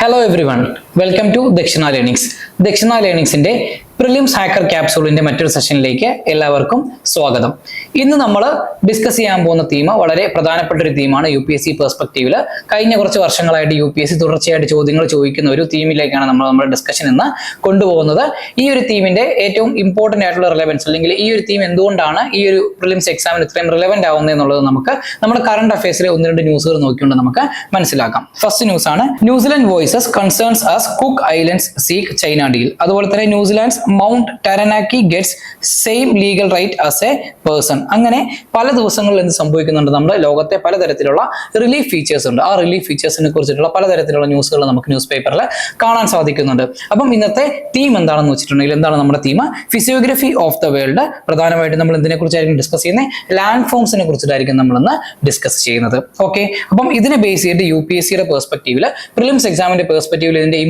Hello everyone, welcome to Dakshina Learnings. Dakshina Learnings in prelims hacker ക്യാപ്സൂളിന്റെ മറ്റൊരു സെഷനിലേക്ക് എല്ലാവർക്കും സ്വാഗതം. ഇന്ന് നമ്മൾ ഡിസ്കസ് ചെയ്യാൻ പോകുന്ന തീം വളരെ പ്രധാനപ്പെട്ട ഒരു തീമാണ് UPSC പെർസ്പെക്റ്റീവിൽ. കഴിഞ്ഞ കുറച്ച് വർഷങ്ങളായിട്ട് UPSC തുടർച്ചയായിട്ട് ചോദ്യങ്ങൾ ചോദിക്കുന്ന ഒരു തീമിലേക്കാണ് നമ്മുടെ ഡിസ്കഷൻ ഇന്ന് കൊണ്ടുപോകുന്നത്. ഈ ഒരു തീമിന്റെ ഏറ്റവും ഇമ്പോർട്ടന്റ് ആയിട്ടുള്ള റിലവൻസ് അല്ലെങ്കിൽ ഈ ഒരു തീം എന്തുകൊണ്ടാണ് ഈ ഒരു പ്രിലിംസ് എക്സാമിന് ഇത്രയും റിലവന്റ് ആവുന്നത് എന്നുള്ളത് നമുക്ക് നമ്മുടെ കറണ്ട് അഫയേഴ്സിലെ ഒന്ന് രണ്ട് ന്യൂസുകൾ നോക്കിക്കൊണ്ട് നമുക്ക് മനസ്സിലാക്കാം. ഫസ്റ്റ് ന്യൂസ് ആണ് New Zealand voices concerns as Cook Islands seek China deal. അതുപോലെ തന്നെ New Zealand Mount Taranaki gets same legal right as a person. അങ്ങനെ പല ദിവസങ്ങളിൽ എന്ത് സംഭവിക്കുന്നുണ്ട്, നമ്മുടെ ലോകത്തെ പലതരത്തിലുള്ള റിലീഫ് ഫീച്ചേഴ്സ് ഉണ്ട്. ആ റിലീഫ് ഫീച്ചേഴ്സിനെ കുറിച്ചിട്ടുള്ള പലതരത്തിലുള്ള ന്യൂസുകൾ നമുക്ക് ന്യൂസ് പേപ്പറിൽ കാണാൻ സാധിക്കുന്നുണ്ട്. അപ്പം ഇന്നത്തെ തീം എന്താണെന്ന് വെച്ചിട്ടുണ്ടെങ്കിൽ എന്താണ് നമ്മുടെ theme? Physiography of the world. പ്രധാനമായിട്ടും നമ്മൾ എന്തിനെ കുറിച്ചായിരിക്കും ഡിസ്കസ് ചെയ്യുന്നത്? ലാൻഡ് ഫോംസിനെ കുറിച്ചിട്ടായിരിക്കും നമ്മളിന്ന് ഡിസ്കസ് ചെയ്യുന്നത്. ഓക്കെ, അപ്പം ഇതിനെ ബേസ് ചെയ്തിട്ട് UPSCയുടെ പെർസ്പെക്റ്റീവിൽ, പ്രിലിംസ് എക്സാമിന്റെ പെർസ്പെക്റ്റീവിൽ ഇതിന്റെ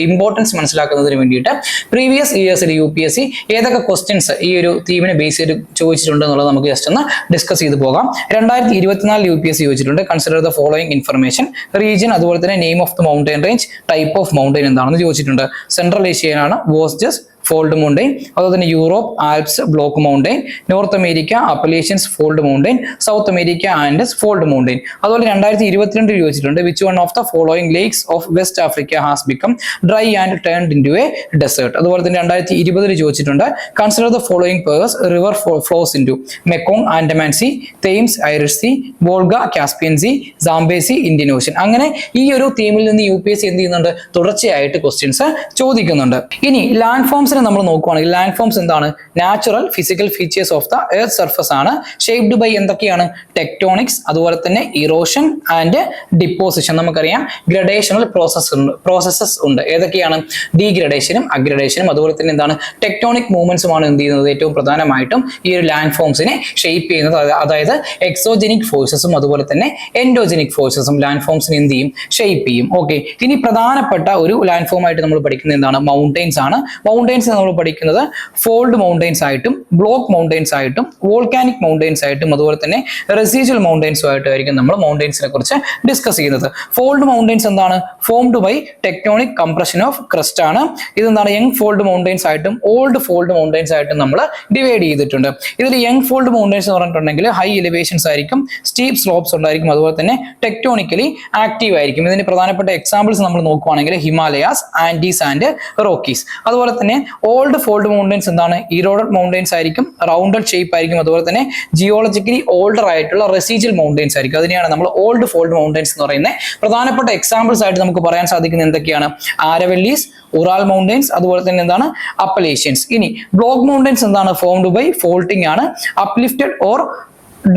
ഇമ്പോർട്ടൻസ് മനസ്സിലാക്കുന്നതിന് വേണ്ടിയിട്ട് പ്രീവിയസ് ഇയേഴ്സിൽ UPSC ഏതൊക്കെ ക്വസ്റ്റ്യൻസ് ഈ ഒരു തീമിനെ ബേസ് ചെയ്ത് ചോദിച്ചിട്ടുണ്ട് എന്നുള്ളത് നമുക്ക് ജസ്റ്റ് ഒന്ന് ഡിസ്കസ് ചെയ്ത് പോകാം. 2024 UPSC ചോദിച്ചിട്ടുണ്ട് consider the following information, region, അതുപോലെ തന്നെ name of the mountain range, type of mountain എന്താണെന്ന് ചോദിച്ചിട്ടുണ്ട്. സെൻട്രൽ ഏഷ്യയിലാണ് വോസ്റ്റസ് ഫോൾഡ് മൗണ്ടൈൻ, അതുപോലെ തന്നെ Europe Alps block mountain, North America Appalachians fold mountain, South America Andes fold mountain. അതുപോലെ 2022 ചോദിച്ചിട്ടുണ്ട് which one of the following lakes of West Africa has become dry and turned into a desert. അതുപോലെ തന്നെ 2020 ചോദിച്ചിട്ടുണ്ട് consider the following purse river flows into Mekong, Andaman sea, Thames Irish sea, Volga Caspian sea, Zambezi, Indian ocean. അങ്ങനെ ഈ ഒരു തീമിൽ നിന്ന് UPSC എന്ത് ചെയ്യുന്നുണ്ട്, തുടർച്ചയായിട്ട് ക്വസ്റ്റ്യൻസ് ചോദിക്കുന്നുണ്ട്. ഇനി ലാൻഡ് ഫോംസ് നമ്മൾ നോക്കുകയാണെങ്കിൽ ലാൻഡ് ഫോംസ് എന്താണ്? Natural physical features of the earth surface ആണ്. ഷേപ്ഡ് ബൈ എന്തൊക്കെയാണ്? ടെക്ടോണിക്സ്, അതുപോലെ തന്നെ ഇറോഷൻ ആൻഡ് ഡിപ്പോസിഷൻ. നമുക്കറിയാം ഗ്രഡേഷണൽ പ്രോസസ്സസ് ഉണ്ട്. ഏതൊക്കെയാണ്? ഡീഗ്രഡേഷനും അഗ്രഡേഷനും അതുപോലെ തന്നെ എന്താണ് ടെക്ടോണിക് മൂവ്മെന്റ്സുമാണ് എന്ത് ചെയ്യുന്നത്, ഏറ്റവും പ്രധാനമായിട്ടും ഈ ഒരു ലാൻഡ് ഫോംസിനെ ഷേപ്പ് ചെയ്യുന്നത്. അതായത് എക്സോജനിക് ഫോഴ്സസും അതുപോലെ തന്നെ എൻഡോജനിക് ഫോഴ്സസും ലാൻഡ് ഫോംസിനെ എന്ത് ചെയ്യും, ഷേപ്പ് ചെയ്യും. ഓക്കെ, ഇനി പ്രധാനപ്പെട്ട ഒരു ലാൻഡ് ഫോം ആയിട്ട് നമ്മൾ പഠിക്കുന്നത് എന്താണ്? മൗണ്ടെയിൻസ് ആണ്. മൗണ്ടെയിൻസ് നമ്മൾ പഠിക്കുന്നത് ഫോൾഡ് മൗണ്ടെയിൻസ് ആയിട്ടും ബ്ലോക്ക് മൗണ്ടെയിൻസ് ആയിട്ടും വോൾക്കാനിക് മൗണ്ടെയിൻസ് ആയിട്ടും അതുപോലെ തന്നെ റെസിജ്വൽ മൗണ്ടെയിൻസും ആയിട്ടായിരിക്കും നമ്മൾ മൗണ്ടെയിൻസിനെ കുറിച്ച് ഡിസ്കസ് ചെയ്യുന്നത്. ഫോൾഡ് മൗണ്ടെയിൻസ് എന്താണ്? Formed by tectonic compression of crust ആണ്. ഇതെന്താണ്? യങ് ഫോൾഡ് മൗണ്ടെയിൻസ് ആയിട്ടും ഓൾഡ് ഫോൾഡ് മൗണ്ടെയിൻസ് ആയിട്ടും നമ്മൾ ഡിവൈഡ് ചെയ്തിട്ടുണ്ട്. ഇതിൽ യങ് ഫോൾഡ് മൗണ്ടെയിൻസ് എന്ന് പറഞ്ഞിട്ടുണ്ടെങ്കിൽ ഹൈ എലിവേഷൻസ് ആയിരിക്കും, സ്റ്റീപ്പ് സ്ലോപ്സ് ഉണ്ടായിരിക്കും, അതുപോലെ തന്നെ ടെക്ടോണിക്കലി ആക്റ്റീവ് ആയിരിക്കും. ഇതിന് പ്രധാനപ്പെട്ട എക്സാമ്പിൾസ് നമ്മൾ നോക്കുകയാണെങ്കിൽ ഹിമാലയാസ്, ആൻഡീസ് ആൻഡ് റോക്കീസ്. അതുപോലെ തന്നെ ഓൾഡ് ഫോൾഡ് മൗണ്ടെയിൻസ് എന്താണ്? ഇറോഡഡ് മൗണ്ടെയിൻസ് ആയിരിക്കും, റൗണ്ടഡ് ഷേപ്പ് ആയിരിക്കും, അതുപോലെ തന്നെ ജിയോളജിക്കലി ഓൾഡർ ആയിട്ടുള്ള റെസിജ്വൽ മൗണ്ടെയിൻസ് ആയിരിക്കും. അതിനെയാണ് നമ്മൾ ഓൾഡ് ഫോൾഡ് മൗണ്ടെയിൻസ് എന്ന് പറയുന്നത്. പ്രധാനപ്പെട്ട എക്സാമ്പിൾസ് ആയിട്ട് നമുക്ക് പറയാൻ സാധിക്കുന്നത് എന്തൊക്കെയാണ്? ആരവല്ലീസ്, ഉറാൽ മൗണ്ടെയിൻസ്, അതുപോലെ തന്നെ എന്താണ്? അപ്പലേഷ്യൻസ്. ഇനി ബ്ലോക്ക് മൗണ്ടെയിൻസ് എന്താണ്? ഫോംഡ് ബൈ ഫോൾട്ടിംഗ് ആണ്, uplifted or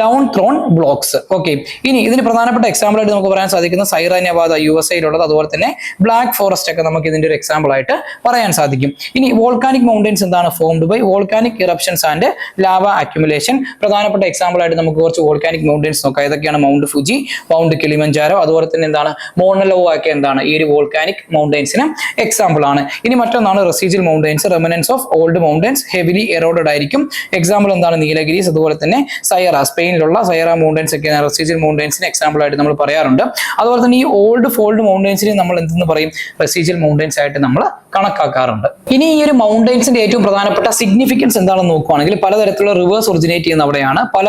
down thrown blocks. Okay, ഇനി ഇതിന് പ്രധാനപ്പെട്ട എക്സാമ്പിൾ ആയിട്ട് നമുക്ക് പറയാൻ സാധിക്കുന്ന സൈറ നെവാദ USA-യിലുള്ളത്, അതുപോലെ തന്നെ ബ്ലാക്ക് ഫോറസ്റ്റ് ഒക്കെ നമുക്ക് ഇതിന്റെ ഒരു എക്സാമ്പിൾ ആയിട്ട് പറയാൻ സാധിക്കും. ഇനി വോൾക്കാനിക് മൗണ്ടെയിൻസ് എന്താണ്? Formed by volcanic eruptions and lava accumulation. പ്രധാനപ്പെട്ട എക്സാമ്പിൾ ആയിട്ട് നമുക്ക് കുറച്ച് വോൾക്കാനിക് മൗണ്ടെയിൻസ് നോക്കാം. ഏതൊക്കെയാണ്? മൗണ്ട് ഫുജി, മൗണ്ട് കിളിമഞ്ചാരോ, അതുപോലെ തന്നെ എന്താണ്? മോണലോ ഒക്കെ എന്താണ് ഈ ഒരു വോൾക്കാനിക് മൗണ്ടെയിൻസിന് എക്സാമ്പിൾ ആണ്. ഇനി മറ്റൊന്നാണ് residual mountains, remnants of old mountains, heavily eroded ആയിരിക്കും. എക്സാമ്പിൾ എന്താണ്? നീലഗിരീസ്, അതുപോലെ തന്നെ സൈറ, സ്പെയിനിലുള്ള സൈറ മൗണ്ടെയിൻസ് ഒക്കെ റെസിജ്വൽ മൗണ്ടെയിൻസിന് എക്സാമ്പിൾ ആയിട്ട് നമ്മൾ പറയാറുണ്ട്. അതുപോലെ തന്നെ ഈ ഓൾഡ് ഫോൾഡ് മൗണ്ടെയിൻസിനെ നമ്മൾ എന്തെന്ന് പറയും? റെസിജ്വൽ മൗണ്ടെയിൻസ് ആയിട്ട് നമ്മൾ കണക്കാക്കാറുണ്ട്. ഇനി ഈ ഒരു മൗണ്ടെയിൻസിന്റെ ഏറ്റവും പ്രധാനപ്പെട്ട സിഗ്നിഫിക്കൻസ് എന്താണെന്ന് നോക്കുകയാണെങ്കിൽ പലതരത്തിലുള്ള റിവേഴ്സ് ഒറിജിനേറ്റ് ചെയ്യുന്ന അവിടെയാണ്. പല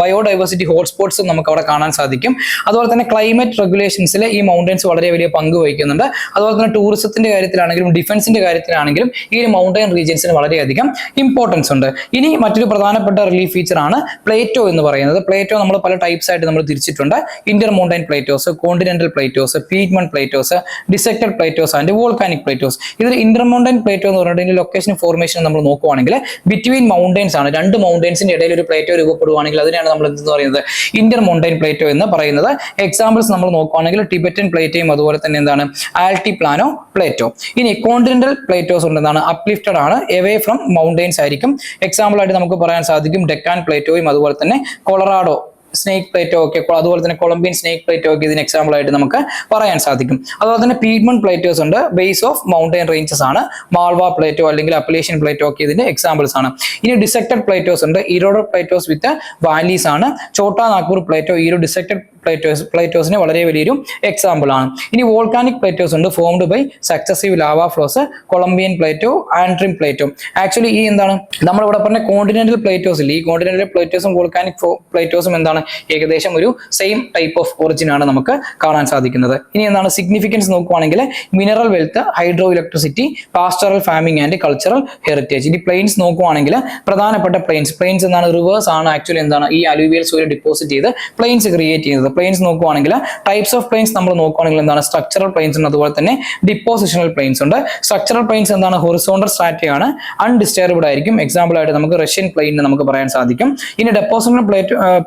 ബയോഡൈവേഴ്സിറ്റി ഹോട്ട്സ്പോട്ട്സും നമുക്ക് അവിടെ കാണാൻ സാധിക്കും. അതുപോലെ തന്നെ ക്ലൈമറ്റ് റെഗുലേഷൻസിൽ ഈ മൗണ്ടെയിൻസ് വളരെ വലിയ പങ്ക് വഹിക്കുന്നുണ്ട്. അതുപോലെ തന്നെ ടൂറിസത്തിന്റെ കാര്യത്തിലാണെങ്കിലും ഡിഫൻസിന്റെ കാര്യത്തിലാണെങ്കിലും ഈ ഒരു മൗണ്ടെയിൻ റീജിയൻസിന് വളരെയധികം ഇമ്പോർട്ടൻസ് ഉണ്ട്. ഇനി മറ്റൊരു പ്രധാനപ്പെട്ട റിലീഫ് ഫീച്ചർ ആണ് പ്ലേറ്റോ എന്ന് പറയുന്നത്. പ്ലേറ്റോ നമ്മൾ പല ടൈപ്സ് ആയിട്ട് നമ്മൾ തിരിച്ചിട്ടുണ്ട്. Inter mountain plateaus, continental plateaus, piedmont plateaus, dissected plateaus and volcanic plateaus. ഇതിൽ ഇന്റർ മൗണ്ടൈൻ പ്ലേറ്റോ എന്ന് പറഞ്ഞിട്ടുണ്ടെങ്കിൽ ലൊക്കേഷൻ ഫോർമേഷൻ നമ്മൾ നോക്കുവാണെങ്കിൽ ബിറ്റ്വീൻ മൗണ്ടെയിൻസ് ആണ്. രണ്ട് മൗണ്ടെയിൻസിന്റെ ഇടയിൽ ഒരു പ്ലേറ്റോ രൂപപ്പെടുവാണെങ്കിൽ അതിനാണ് നമ്മൾ എന്തെന്ന് പറയുന്നത്? ഇന്റർ മൗണ്ടൈൻ പ്ലേറ്റോ എന്ന് പറയുന്നത്. എക്സാമ്പിൾസ് നമ്മൾ നോക്കുവാണെങ്കിൽ ടിബറ്റൻ പ്ലേറ്റോയും അതുപോലെ തന്നെ എന്താണ്? ആൽറ്റിപ്ലാനോ പ്ലേറ്റോ. ഇനി കോണ്ടിനെന്റൽ പ്ലേറ്റോസ് ഉണ്ട്, എന്താണ്? അപ്ലിഫ്റ്റഡ് ആണ്, എവേ ഫ്രം മൗണ്ടെയിൻസ് ആയിരിക്കും. എക്സാമ്പിൾ ആയിട്ട് നമുക്ക് പറയാൻ സാധിക്കും ഡെക്കാൻ പ്ലേറ്റോയും അതുപോലെ തന്നെ കൊളറാഡോ സ്നേക്ക് പ്ലേറ്റോ ഒക്കെ, അതുപോലെ തന്നെ കൊളംബിയൻ സ്നേക്ക് പ്ലേറ്റോ ഒക്കെ ഇതിന് എക്സാമ്പിൾ ആയിട്ട് നമുക്ക് പറയാൻ സാധിക്കും. അതുപോലെ തന്നെ പീഗ്മൺ പ്ലേറ്റോസ് ഉണ്ട്, ബേസ് ഓഫ് മൗണ്ടൈൻ റേഞ്ചസ് ആണ്. മാൾവ പ്ലേറ്റോ അല്ലെങ്കിൽ അപ്പലേഷ്യൻ പ്ലേറ്റോ ഒക്കെ ഇതിന്റെ എക്സാമ്പിൾസ് ആണ്. ഇനി ഡിസെക്റ്റഡ് പ്ലേറ്റോസ് ഉണ്ട്, ഇറോഡഡ് പ്ലേറ്റോസ് വിത്ത് വാലീസ് ആണ്. ചോട്ടാ നാഗ്പൂർ പ്ലേറ്റോ ഈ ഒരു ഡിസെക്റ്റഡ് പ്ലേറ്റോസിന് വളരെ വലിയൊരു എക്സാമ്പിൾ ആണ്. ഇനി വോൾക്കാനിക് പ്ലേറ്റോസ് ഉണ്ട്, formed by successive lava flows, Columbian plateau, Antrim plateau. Actually ഈ എന്താണ് നമ്മളിവിടെ പറഞ്ഞ കോണ്ടിനെന്റൽ പ്ലേറ്റോസ് ഇല്ല, ഈ കോണ്ടിനെന്റൽ പ്ലേറ്റോസും വോൾക്കാനിക് പ്ലേറ്റോസും എന്താണ് ഏകദേശം ഒരു സെയിം ടൈപ്പ് ഓഫ് ഒറിജിൻ ആണ് നമുക്ക് കാണാൻ സാധിക്കുന്നത്. ഇനി എന്താണ് സിഗ്നിഫിക്കൻസ് നോക്കുവാണെങ്കിൽ mineral wealth, hydro electricity, pastoral farming and cultural heritage. ഇനി പ്ലെയിൻസ് നോക്കുവാണെങ്കിൽ പ്രധാനപ്പെട്ട പ്ലെയിൻസ് എന്താണ് റിവേഴ്സ് ആണ് ആക്ച്വലി എന്താണ് ഈ അലൂവിയൽ സോയിൽ ഡിപ്പോസിറ്റ് ചെയ്ത് പ്ലെയിൻസ് ക്രിയേറ്റ് ചെയ്യുന്നത്. പ്ലെയിൻസ് നോക്കുവാണെങ്കിൽ ടൈപ്സ് ഓഫ് പ്ലെയിൻസ് നമ്മൾ നോക്കുവാണെങ്കിൽ എന്താണ് സ്ട്രക്ചറൽ പ്ലെയിൻസ് ഉണ്ട്, അതുപോലെ തന്നെ ഡിപ്പോസിഷണൽ പ്ലെയിൻസ് ഉണ്ട്. സ്ട്രക്ചറൽ പ്ലെയിൻസ് എന്താണ് ഹൊറിസോണ്ടൽ സ്ട്രാറ്റയാണ്, അൺഡിസ്റ്റർബ്ഡ് ആയിരിക്കും. എക്സാമ്പിൾ ആയിട്ട് നമുക്ക് റഷ്യൻ പ്ലെയിൻ നമുക്ക് പറയാൻ സാധിക്കും. ഇനി ഡെപ്പോസിഷണൽ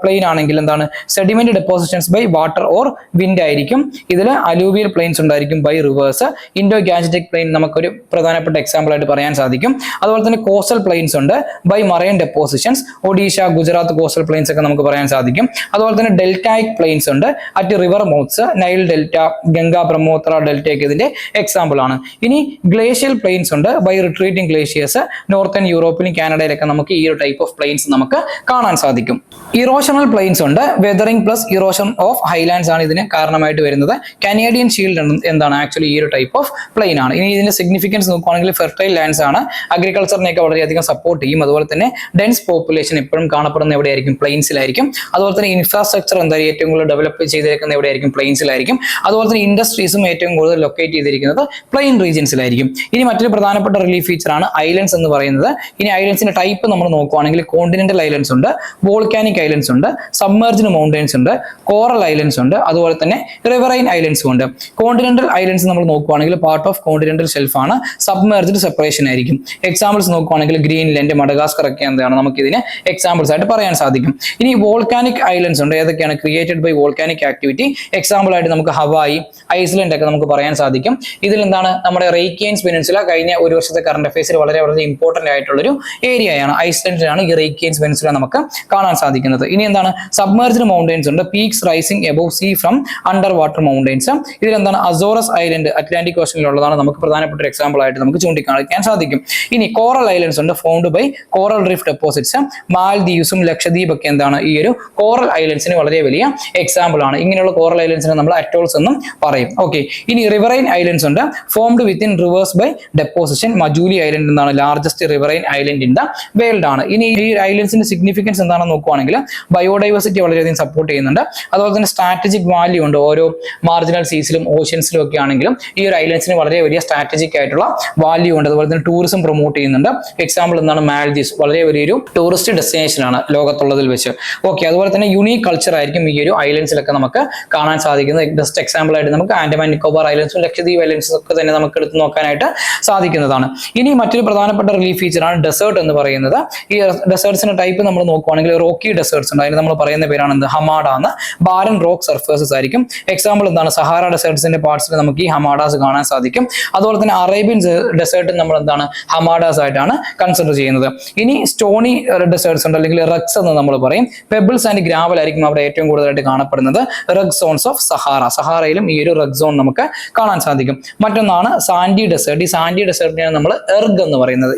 പ്ലെയിൻ ആണെങ്കിൽ എന്താണ് sediment depositions by water or wind ആയിരിക്കും. ഇതിൽ അലൂവിയൽ പ്ലെയിൻസ് ഉണ്ടായിരിക്കും by rivers. Indo Gangetic plain നമുക്കൊരു പ്രധാനപ്പെട്ട എക്സാമ്പിൾ ആയിട്ട് പറയാൻ സാധിക്കും. അതുപോലെ തന്നെ കോസ്റ്റൽ പ്ലെയിൻസ് ഉണ്ട് by marine depositions, Odisha, Gujarat coastal plains ഒക്കെ നമുക്ക് പറയാൻ സാധിക്കും. അതുപോലെ തന്നെ ഡെൽറ്റായിക് പ്ലെയിൻസ് ഉണ്ട് at river mouths, Nile delta, Ganga, Brahmaputra delta ഒക്കെ ഇതിന്റെ എക്സാമ്പിൾ ആണ്. ഇനി ഗ്ലേഷ്യൽ പ്ലെയിൻസ് ഉണ്ട് ബൈ റിട്രീറ്റിംഗ് ഗ്ലേഷ്യേഴ്സ്, നോർത്തേൺ യൂറോപ്പിലും കാനഡയിലൊക്കെ നമുക്ക് ഈ ഒരു ടൈപ്പ് ഓഫ് പ്ലെയിൻസ് നമുക്ക് കാണാൻ സാധിക്കും. ഇറോഷണൽ പ്ലെയിൻസ് ഉണ്ട്, weathering plus erosion of Highlands ആണ് ഇതിന് കാരണമായിട്ട് വരുന്നത്. കനേഡിയൻ ഷീൽഡ് എന്താണ് ആക്ച്വലി ഈ ഒരു ടൈപ്പ് ഓഫ് പ്ലെയിൻ ആണ്. ഇനി ഇതിന്റെ സിഗ്നിഫിക്കൻസ് നോക്കുകയാണെങ്കിൽ ഫെർട്ടൈൽ ലാൻഡ്സ് ആണ്, അഗ്രികൾച്ചറിനെയൊക്കെ വളരെയധികം സപ്പോർട്ട് ചെയ്യും. അതുപോലെ തന്നെ ഡെൻസ് പോപ്പുലേഷൻ എപ്പോഴും കാണപ്പെടുന്ന എവിടെയായിരിക്കും പ്ലെയിൻസിലായിരിക്കും. അതുപോലെ തന്നെ ഇൻഫ്രാസ്ട്രക്ചർ എന്തായാലും ഏറ്റവും കൂടുതൽ ഡെവലപ്പ് ചെയ്തിരിക്കുന്ന എവിടെയായിരിക്കും പ്ലെയിൻസിലായിരിക്കും. അതുപോലെ തന്നെ ഇൻഡസ്ട്രീസും ഏറ്റവും കൂടുതൽ ലൊക്കേറ്റ് ചെയ്തിരിക്കുന്നത് പ്ലെയിൻ റീജിയൻസിലായിരിക്കും. ഇനി മറ്റൊരു പ്രധാനപ്പെട്ട റിലീഫ് ഫീച്ചർ ആണ് ഐലൻഡ്സ് എന്ന് പറയുന്നത്. ഇനി ഐലൻഡ്സിന്റെ ടൈപ്പ് നമ്മൾ നോക്കുകയാണെങ്കിൽ കോണ്ടിനെന്റൽ ഐലൻഡ്സ് ഉണ്ട്, വോൾക്കാനിക് ഐലൻഡ്സ് ഉണ്ട്, സബ്മേർജ്ഡ് മൗണ്ടൻസ് ഉണ്ട്, കോറൽ ഐലൻഡ്സ് ഉണ്ട്, അതുപോലെ തന്നെ റിവറൈൻ ഐലൻഡ്സും ഉണ്ട്. കോണ്ടിനെന്റൽ ഐലൻഡ്സ് നമ്മൾ നോക്കുകയാണെങ്കിൽ പാർട്ട് ഓഫ് കോണ്ടിനെന്റൽ ഷെൽഫ് ആണ്, സബ്മേർജ്ഡ് സെപ്പറേഷൻ ആയിരിക്കും. എക്സാമ്പിൾസ് നോക്കുകയാണെങ്കിൽ ഗ്രീൻലാൻഡ്, മഡഗാസ്കർ ഒക്കെ എന്താണ് നമുക്ക് ഇതിന് എക്സാമ്പിൾസ് ആയിട്ട് പറയാൻ സാധിക്കും. ഇനി വോൾക്കാനിക് ഐലൻഡ്സ് ഉണ്ട്, ഏതൊക്കെയാണ് created by volcanic activity. Example ആയിട്ട് നമുക്ക് ഹവായി, ഐസ്ലൻഡ് ഒക്കെ നമുക്ക് പറയാൻ സാധിക്കും. ഇതിൽ എന്താണ് നമ്മുടെ റേക്കിയൻസ് പെനിൻസുല കഴിഞ്ഞ ഒരു വർഷത്തെ കറണ്ട് അഫയേഴ്സിൽ വളരെ വളരെ ഇമ്പോർട്ടന്റ് ആയിട്ടുള്ളൊരു ഏരിയയാണ്. ഐസ്ലൻഡിലാണ് ഈ റേക്കിയൻസ് പെനിൻസുല നമുക്ക് കാണാൻ സാധിക്കുന്നത്. ഇനി എന്താണ് സബ്മേർജ്ഡ് മൗണ്ടൻസ് ഉണ്ട്, peaks rising above see from under water mountains. ഇതിൽ എന്താണ് അസോറസ് ഐലൻഡ് അറ്റ്ലാന്റിക് ഓഷനിലുള്ളതാണ്, നമുക്ക് പ്രധാനപ്പെട്ട ഒരു എക്സാമ്പിൾ ആയിട്ട് നമുക്ക് ചൂണ്ടിക്കാണിക്കാൻ സാധിക്കും. ഇനി കോറൽ ഐലൻഡ്സ് ഉണ്ട്, found by coral reef deposits. മാൽദീവ്സും ലക്ഷദ്വീപ് ഒക്കെ എന്താണ് ഈ ഒരു കോറൽ ഐലൻഡ്സിന് വളരെ വലിയ എക്സാമ്പിൾ ആണ്. ഇങ്ങനെയുള്ള കോറൽ ഐലൻഡ്സിനെ നമ്മൾ അറ്റോൾസ് എന്നും പറയും. ഓക്കെ, ഇനി റിവറൈൻ ഐലൻഡ്സ് ഉണ്ട്, formed within rivers by deposition. Majuli island എന്താണ് largest riverine island in the world ആണ്. ഇനി ഈ ഐലൻഡ്സിന്റെ സിഗ്നിഫിക്കൻസ് എന്താണെന്ന് നോക്കുകയാണെങ്കിൽ ബയോഡൈവേഴ്സിറ്റി വളരെയധികം സപ്പോർട്ട് ചെയ്യുന്നുണ്ട്. അതുപോലെ തന്നെ സ്ട്രാറ്റജിക് വാല്യൂ ഉണ്ട്, ഓരോ മാർജിനൽ സീസിലും ഓഷ്യൻസിലും ഒക്കെ ആണെങ്കിലും ഈ ഒരു ഐലൻഡ്സിന് വളരെ വലിയ സ്ട്രാറ്റജിക് ആയിട്ടുള്ള വാല്യൂ ഉണ്ട്. അതുപോലെ തന്നെ ടൂറിസം പ്രൊമോട്ട് ചെയ്യുന്നുണ്ട്. എക്സാമ്പിൾ എന്താണ് മാൽദീവ്സ്, വളരെ വലിയൊരു ടൂറിസ്റ്റ് ഡെസ്റ്റിനേഷൻ ആണ് ലോകത്തുള്ളതിൽ വെച്ച്. ഓക്കെ, അതുപോലെ തന്നെ യുണീക് കൾച്ചർ ആയിരിക്കും ഈ ഒരു ഐലൻഡ്സിലൊക്കെ നമുക്ക് കാണാൻ സാധിക്കുന്നത്. ജസ്റ്റ് എക്സാമ്പിൾ ആയിട്ട് നമുക്ക് ആൻഡമാൻ നിക്കോബാർ ഐലൻഡ്സും ലക്ഷദ്വീപ് ഐലൻഡ്സും ഒക്കെ തന്നെ നമുക്ക് എടുത്ത് നോക്കാനായിട്ട് സാധിക്കുന്നതാണ്. ഇനി മറ്റൊരു പ്രധാനപ്പെട്ട റിലീഫ് ഫീച്ചറാണ് ഡെസേർട്ട് എന്ന് പറയുന്നത്. ഈ ഡെസേർട്സിന്റെ ടൈപ്പ് നമ്മൾ നോക്കുവാണെങ്കിൽ റോക്കി ഡെസേർട്സ് ഉണ്ട്, അതിന് നമ്മൾ പറയുന്ന പേരാണ് എന്ത് ഹമാഡ എന്ന്. ബാരൻ റോക്ക് സർഫേസസ് ആയിരിക്കും. എക്സാമ്പിൾ എന്താണ് സഹാറ ഡെസേർട്സിന്റെ പാർട്സിൽ നമുക്ക് ഈ ഹമാഡാസ് കാണാൻ സാധിക്കും. അതുപോലെ തന്നെ അറേബ്യൻ ഡെസേർട്ട് നമ്മൾ എന്താണ് ഹമാഡാസ് ആയിട്ടാണ് കൺസിഡർ ചെയ്യുന്നത്. ഇനി സ്റ്റോണി ഡെസേർട്സ് ഉണ്ട്, അല്ലെങ്കിൽ റഗ്സ് എന്ന് നമ്മൾ പറയും. പെബിൾസ് ആൻഡ് ഗ്രാവൽ ആയിരിക്കും അവിടെ ഏറ്റവും കൂടുതലായിട്ട് കാണപ്പെടുന്നത്. റഗ് സോൺസ് ഓഫ് സഹാറ, സഹാറയിലും ഈ ഒരു റഗ് സോൺ നമുക്ക് കാണാൻ സാധിക്കും. മറ്റൊന്നാണ് സാൻഡി ഡെസേർട്ട്. ഈ സാൻഡി ഡെസേർട്ടിനെയാണ് നമ്മൾ എർഗ് എന്ന് പറയുന്നത്,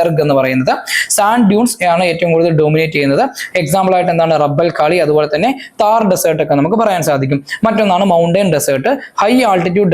എർഗ് എന്ന് പറയുന്നത്. സാൻഡ് ഡ്യൂൺസ് ആണ് ഏറ്റവും കൂടുതൽ ഡോമിനേറ്റ് ചെയ്യുന്നത്. എക്സാമ്പിൾ ആയിട്ട് എന്താണ് റബ്ബൽ കാളി, അതുപോലെ തന്നെ താർ ഡെസേർട്ട് ഒക്കെ നമുക്ക് പറയാൻ സാധിക്കും. മറ്റൊന്നാണ് mountain desert, high altitude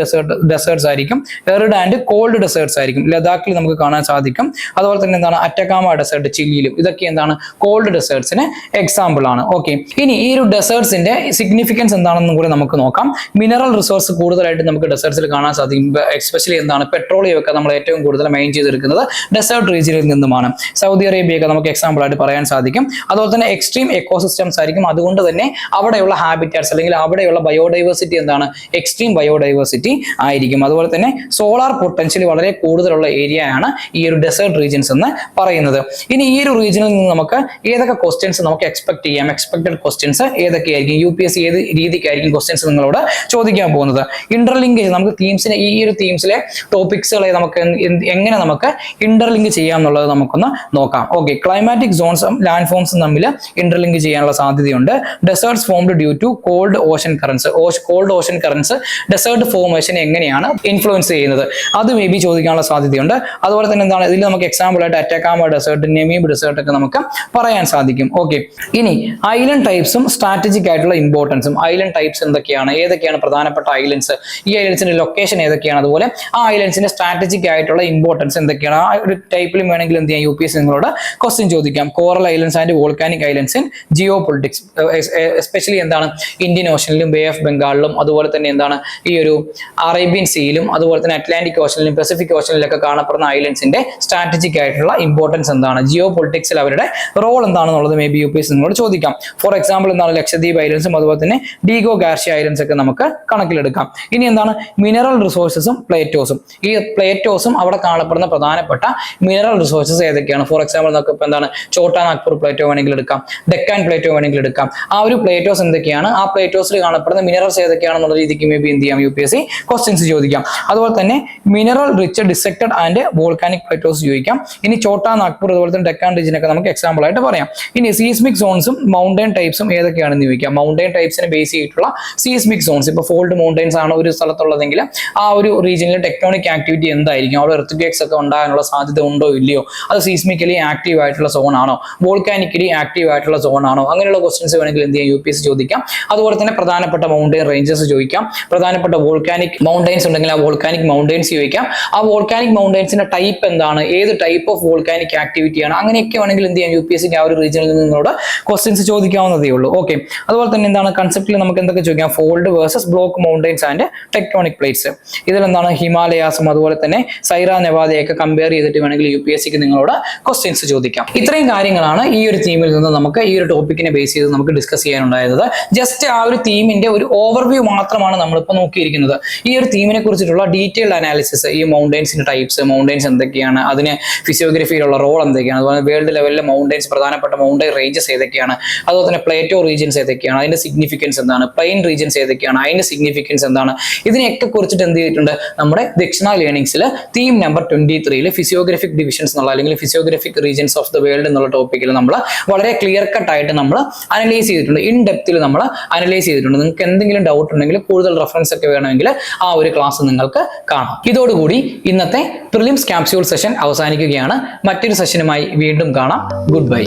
deserts ആയിരിക്കും. എറിഡ് ആൻഡ് കോൾഡ് ഡെസേർട്സ് ആയിരിക്കും, ലഡാക്കിൽ നമുക്ക് കാണാൻ സാധിക്കും. അതുപോലെ തന്നെ എന്താണ് അറ്റക്കാമ ഡെസേർട്ട് ചില്ലിയിലും, ഇതൊക്കെ എന്താണ് കോൾഡ് ഡെസേർട്സിന് എക്സാമ്പിൾ ആണ്. ഓക്കെ, ഇനി ഈ ഒരു ഡെസേർട്സിന്റെ സിഗ്നിഫിക്കൻസ് എന്താണെന്നും കൂടി നമുക്ക് നോക്കാം. മിനറൽ റിസോഴ്സ് കൂടുതലായിട്ട് നമുക്ക് ഡെസേർട്സിൽ കാണാൻ സാധിക്കും. എസ്പെഷ്യലി എന്താണ് പെട്രോളിയം ഒക്കെ നമ്മൾ ഏറ്റവും കൂടുതൽ മൈൻ ചെയ്തെടുക്കുന്നത് ഡെസേർട്ട് റീജിയനിൽ നിന്നുമാണ്. സൗദി അറേബ്യ ഒക്കെ നമുക്ക് എക്സാമ്പിൾ ആയിട്ട് പറയാൻ സാധിക്കും. അതുപോലെ തന്നെ എക്സ്ട്രീം എക്കോസിസ്റ്റംസ് ആയിരിക്കും. അതുകൊണ്ട് തന്നെ അവിടെയുള്ള ഹാബിറ്റാറ്റ്സ് അല്ലെങ്കിൽ അവിടെയുള്ള ബയോഡൈവേഴ്സിറ്റി എന്താണ് എക്സ്ട്രീം ബയോഡൈവേഴ്സിറ്റി ആയിരിക്കും. അതുപോലെ തന്നെ സോളാർ പൊട്ടൻഷ്യൽ വളരെ കൂടുതലുള്ള ഏരിയ ആണ് ഈ ഒരു ഡെസേർട്ട് റീജിയൻസ് എന്ന് പറയുന്നത്. ഇനി ഈ ഒരു റീജിയനിൽ നിന്ന് നമുക്ക് ഏതൊക്കെ ക്വസ്റ്റ്യൻസ് നമുക്ക് എക്സ്പെക്ട് ചെയ്യാം, എക്സ്പെക്ടഡ് ക്വസ്റ്റ്യൻസ് ഏതൊക്കെയായിരിക്കും, UPSC ഏത് രീതിക്കായിരിക്കും ക്വസ്റ്റ്യൻസ് നിങ്ങളോട് ചോദിക്കാൻ പോകുന്നത്. ഇന്റർലിങ്കേജ്, നമുക്ക് തീംസിനെ ഈ ഒരു തീംസിലെ ടോപ്പിക്സുകളെ നമുക്ക് എങ്ങനെ നമുക്ക് ഇന്റർലിങ്ക് ചെയ്യാം എന്നുള്ളത് നമുക്കൊന്ന് നോക്കാം. ഓക്കെ, ക്ലൈമാറ്റിക് സോൺസും ലാൻഡ് ഫോംസും തമ്മിൽ ഇന്റർലിങ്ക് ചെയ്യാനുള്ള സാധ്യതയുണ്ട്. Deserts formed due to cold ocean currents. Cold ocean currents desert formation എങ്ങനെയാണ് ഇൻഫ്ലുവൻസ് ചെയ്യുന്നത്, അത് മേ ബി ചോദിക്കാനുള്ള സാധ്യതയുണ്ട്. അതുപോലെ തന്നെ എന്താണ് ഇതിൽ നമുക്ക് എക്സാമ്പിൾ ആയിട്ട് അറ്റാക്കാമ ഡെസേർട്ട്, നെമീബ് ഡെസേർട്ട് ഒക്കെ നമുക്ക് പറയാൻ സാധിക്കും. ഓക്കെ, ഇനി ഐലൻഡ് ടൈപ്സും സ്ട്രാറ്റജിക് ആയിട്ടുള്ള ഇമ്പോർട്ടൻസും. ഐലൻഡ് ടൈപ്സ് എന്തൊക്കെയാണ്, ഏതൊക്കെയാണ് പ്രധാനപ്പെട്ട ഐലൻഡ്സ്, ഈ ഐലൻഡ്സിന്റെ ലൊക്കേഷൻ ഏതൊക്കെയാണ്, അതുപോലെ ആ ഐലൻഡ്സിന്റെ സ്ട്രാറ്റജിക് ആയിട്ടുള്ള ഇമ്പോർട്ടൻസ് എന്തൊക്കെയാണ്, ആ ഒരു ടൈപ്പിലും വേണമെങ്കിൽ എന്ത് ചെയ്യാം UPSC നിങ്ങളോട് ക്വസ്റ്റ്യൻ ചോദിക്കാം. Coral islands and volcanic islands in geopolitics, especially എന്താണ് ഇന്ത്യൻ ഓഷനിലും ബേ ഓഫ് ബംഗാളിലും അതുപോലെ തന്നെ എന്താണ് ഈ ഒരു അറേബ്യൻ സീയിലും അതുപോലെ തന്നെ അറ്റ്ലാന്റിക് ഓഷനിലും പസഫിക് ഓഷനിലൊക്കെ കാണപ്പെടുന്ന ഐലൻഡ്സിന്റെ സ്ട്രാറ്റജിക് ആയിട്ടുള്ള ഇമ്പോർട്ടൻസ് എന്താണ്, ജിയോ പൊളിറ്റിക്സിൽ അവരുടെ റോൾ എന്താണെന്നുള്ളത് മേ ബി UPSC നിങ്ങളോട് ചോദിക്കാം. ഫോർ എക്സാമ്പിൾ എന്താണ് ലക്ഷദ്വീപ് ഐലൻഡ്സും അതുപോലെ തന്നെ ഡീഗോ ഗാർഷ്യ ഐലൻഡ്സ് ഒക്കെ നമുക്ക് കണക്കിലെടുക്കാം. ഇനി എന്താണ് മിനറൽ റിസോഴ്സസും പ്ലേറ്റോസും. ഈ പ്ലേറ്റോസും അവിടെ കാണപ്പെടുന്ന പ്രധാനപ്പെട്ട മിനറൽ റിസോഴ്സസ് ഏതൊക്കെയാണ്. ഫോർ എക്സാമ്പിൾ നമുക്ക് ഇപ്പൊ എന്താണ് ചോട്ടാ നാഗ്പൂർ പ്ലേറ്റോ വേണമെങ്കിൽ എടുക്കാം, ഡെക്കാൻ പ്ലേറ്റോ വേണമെങ്കിൽ എടുക്കാം. ആ ഒരു പ്ലേറ്റോസ് എന്തൊക്കെയാണ്, ആ പ്ലേറ്റോസിൽ കാണപ്പെടുന്ന മിനറൽസ് ഏതൊക്കെയാണെന്നുള്ള രീതിക്ക് മേ ബി എന്ത് ചെയ്യാം UPSC ക്വസ്റ്റ്യൻസ് ചോദിക്കാം. അതുപോലെ തന്നെ mineral rich dissected and volcanic plateaus ചോദിക്കാം. ഇനി ചോട്ടാ നാഗ്പൂർ അതുപോലെ തന്നെ ഡെക്കാൻ റീജിയൻ ഒക്കെ നമുക്ക് എക്സാമ്പിൾ ആയിട്ട് പറയാം. ഇനി സീസ്മിക് സോൺസും മൗണ്ടൻ ടൈപ്സും ഏതൊക്കെയാണെന്ന് ചോദിക്കാം. മൗണ്ടൻ ടൈപ്സിനെ ബേസ് ചെയ്തിട്ടുള്ള സീസ്മിക് സോൺസ്, ഇപ്പൊ ഫോൾഡ് മൗണ്ടൻസ് ആണ് ഒരു സ്ഥലത്തുള്ളതെങ്കിൽ ആ ഒരു റീജിയനിൽ ടെക്ടോണിക് ആക്ടിവിറ്റി എന്തായിരിക്കും, അവിടെ എർത്ത്ക്വേക്സ് ഒക്കെ ഉണ്ടാകാനുള്ള സാധ്യത ഉണ്ടോ ഇല്ലയോ, അത് സീസ്മിക്കലി ആക്റ്റീവ് ആയിട്ടുള്ള സോൺ ആണോ, വോൾക്കാനിക്കലി ആക്റ്റീവ് ആയിട്ടുള്ള സോൺ ആണോ, അങ്ങനെയുള്ള ക്വസ്റ്റ്യൻസ് വേണമെങ്കിൽ എന്ത് ചെയ്യാം UPSC ചോദിക്കാം. അതുപോലെ തന്നെ പ്രധാനപ്പെട്ട മൗണ്ടൻ റേഞ്ചസ് ചോദിക്കാം, പ്രധാനപ്പെട്ട വോൾക്കാനിക് മൗണ്ടൻസ് ഉണ്ടെങ്കിൽ ആ വോൾക്കാനിക് മൗണ്ടൻസ് ചോദിക്കാം. ആ വോൾക്കാനിക് മൗണ്ടൻസിന്റെ ടൈപ്പ് എന്താണ്, ഏത് ടൈപ്പ് ഓഫ് വോൾക്കാനിക് ആക്ടിവിറ്റിയാണ്, അങ്ങനെയൊക്കെ വേണമെങ്കിൽ എന്ത് ചെയ്യാം UPSC ആ ഒരു റീജിയനിൽ നിന്നോട് ക്വസ്റ്റ്യൻസ് ചോദിക്കാവുന്നതേ ഉള്ളൂ. ഓക്കെ, അതുപോലെ തന്നെ എന്താണ് കൺസെപ്റ്റിൽ നമുക്ക് എന്തൊക്കെ ചോദിക്കാം, fold versus block mountains and tectonic plates. ഇതിലെന്താണ് ഹിമാലയാസും അതുപോലെ തന്നെ സൈറ നെവാദയൊക്കെ കമ്പയർ ചെയ്തിട്ട് വേണമെങ്കിൽ UPSCക്ക് നിങ്ങളോട് ക്വസ്റ്റ്യൻസ് ചോദിക്കാം. ഇത്രയും കാര്യങ്ങളാണ് ഈ ഒരു തീമിൽ നിന്ന് നമുക്ക് ഈ ഒരു ടോപ്പിക്കിനെ ബേസ് ചെയ്ത് നമുക്ക് ഡിസ്കസ് ചെയ്യാനുണ്ടായത്. ജസ്റ്റ് ആ ഒരു തീമിന്റെ ഒരു ഓവർവ്യൂ മാത്രമാണ് നമ്മളിപ്പോൾ നോക്കിയിരിക്കുന്നത്. ഈ ഒരു തീമിനെ കുറിച്ചിട്ടുള്ള ഡീറ്റെയിൽഡ് അനാലിസിസ്, ഈ മൗണ്ടൻസിന്റെ ടൈപ്സ്, മൗണ്ടൻസ് എന്തൊക്കെയാണ്, അതിന് ഫിസിയോഗ്രഫിയിലുള്ള റോൾ എന്തൊക്കെയാണ്, അതുപോലെ വേൾഡ് ലെവലിലെ മൗണ്ടൻസ് പ്രധാനപ്പെട്ട മൗണ്ടൻ റേഞ്ചസ് ഏതൊക്കെയാണ്, അതുപോലെ തന്നെ പ്ലേറ്റോ റീജിയൻസ് ഏതൊക്കെയാണ്, അതിന്റെ സിഗ്നിഫിക്കൻസ് എന്താണ്, പ്ലെയിൻ റീജിയൻസ് ഏതൊക്കെയാണ്, അതിന്റെ സിഗ്നിഫിക്കൻസ് എന്താണ്, ഇതിനെയൊക്കെ കുറിച്ചിട്ട് എന്ത് ചെയ്തിട്ടുണ്ട് നമ്മുടെ ദക്ഷിണ ലേണിംഗ്സിൽ തീം നമ്പർ 23 ഫിസിയോഗ്രഫിക് ഡിവിഷൻസ് എന്നുള്ള അല്ലെങ്കിൽ physiographic regions of the world എന്നുള്ള ടോപ്പിക്കിൽ നമ്മൾ വളരെ ക്ലിയർ കട്ട് ആയിട്ട് നമ്മൾ അനലൈസ് ചെയ്തിട്ടുണ്ട്, ഇൻ ഡെപ്തിൽ നമ്മൾ അനലൈസ് ചെയ്തിട്ടുണ്ട്. നിങ്ങൾക്ക് എന്തെങ്കിലും ഡൗട്ട് ഉണ്ടെങ്കിൽ കൂടുതൽ റെഫറൻസ് ഒക്കെ വേണമെങ്കിൽ ആ ഒരു ക്ലാസ് നിങ്ങൾക്ക് കാണാം. ഇതോടുകൂടി ഇന്നത്തെ പ്രിലിംസ് ക്യാപ്സ്യൂൾ സെഷൻ അവസാനിക്കുകയാണ്. മറ്റൊരു സെഷനുമായി വീണ്ടും കാണാം. Good bye.